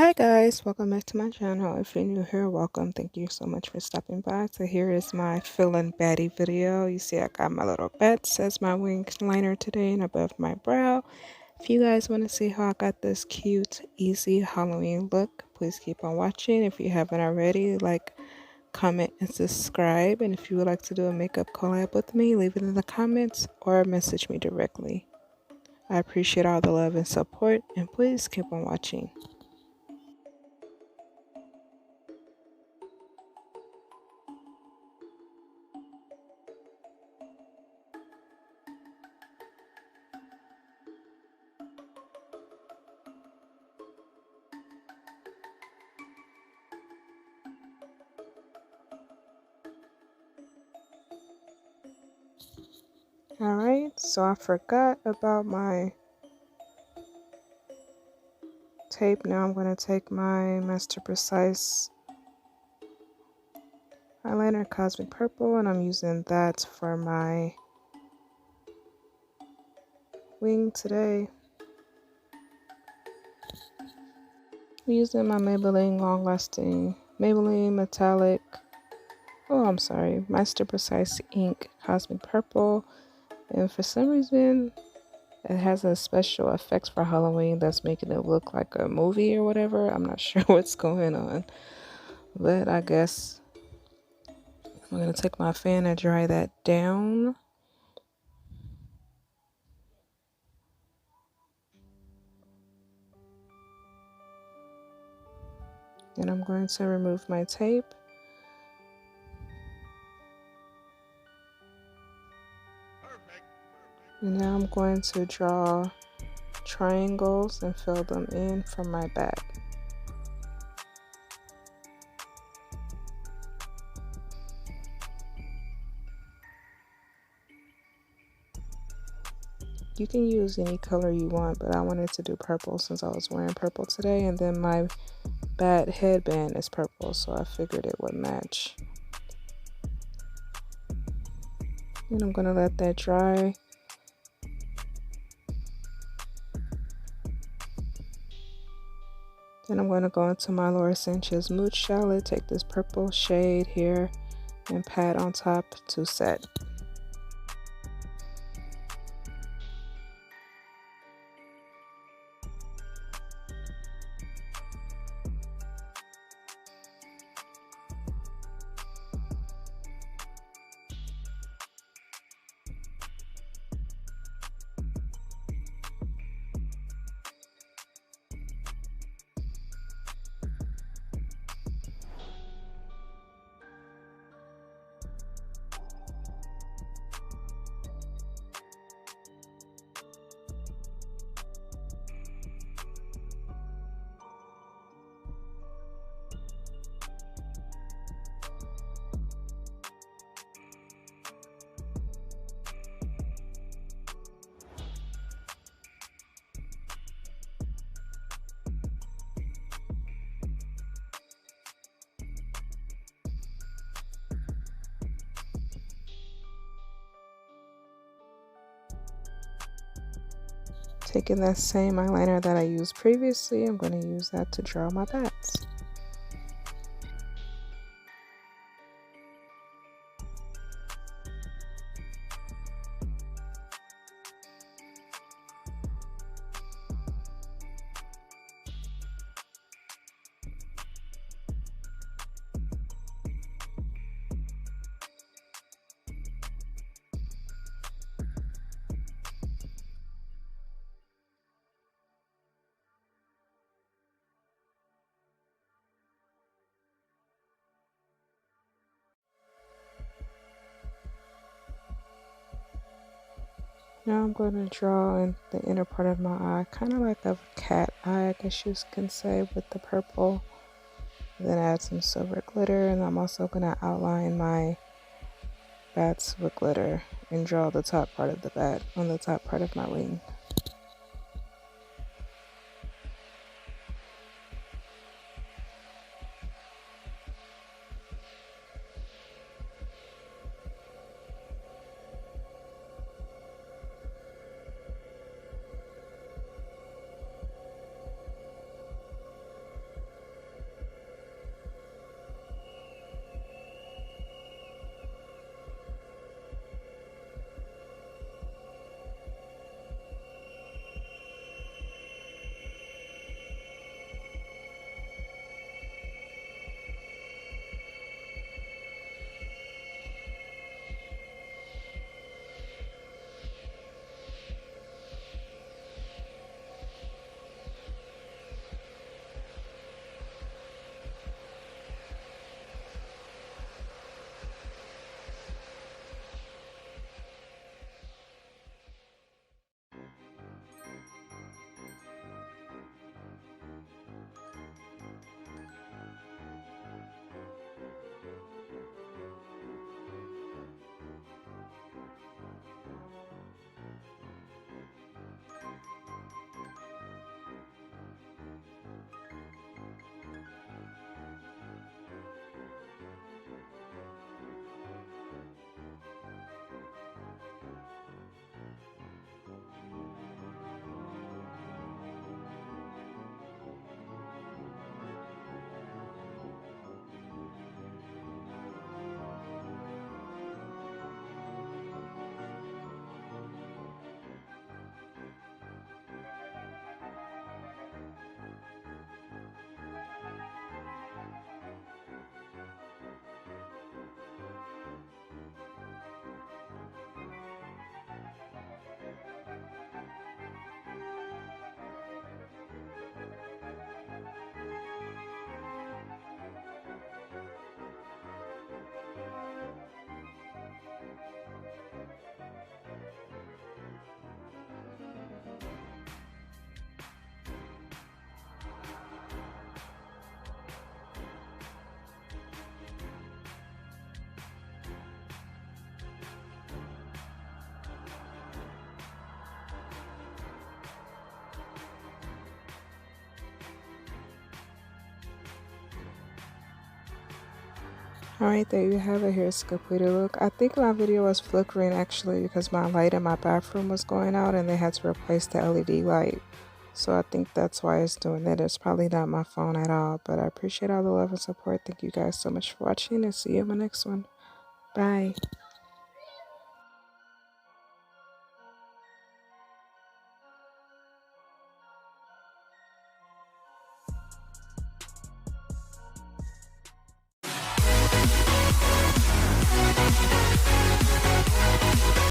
Hi guys, welcome back to my channel. If you're new here, welcome. Thank you so much for stopping by. So here is my fill-in batty video. You see I got my little bats as my wing liner today and above my brow. If you guys want to see how I got this cute, easy Halloween look, please keep on watching. If you haven't already, like, comment, and subscribe. And if you would like to do a makeup collab with me, leave it in the comments or message me directly. I appreciate all the love and support, and please keep on watching. Alright, so I forgot about my tape. Now I'm going to take my Master Precise eyeliner, Cosmic Purple, and I'm using that for my wing today. I'm using my Maybelline Long Lasting Maybelline Metallic, Master Precise Ink Cosmic Purple, and for some reason it has a special effects for Halloween that's making it look like a movie or whatever. I'm not sure what's going on, but I guess I'm going to take my fan and dry that down. Then I'm going to remove my tape. And now I'm going to draw triangles and fill them in from my back. You can use any color you want, but I wanted to do purple since I was wearing purple today, and then my bat headband is purple, so I figured it would match. And I'm going to let that dry. Then I'm going to go into my Laura Sanchez Mood Palette, take this purple shade here, and pat on top to set. Taking that same eyeliner that I used previously, I'm going to use that to draw my bats. Now I'm going to draw in the inner part of my eye, kind of like a cat eye, I guess you can say, with the purple. Then add some silver glitter, and I'm also going to outline my bats with glitter and draw the top part of the bat on the top part of my wing. Alright, there you have it. Here's the completed look. I think my video was flickering actually because my light in my bathroom was going out and they had to replace the LED light. So I think that's why it's doing that. It's probably not my phone at all. But I appreciate all the love and support. Thank you guys so much for watching and see you in my next one. Bye.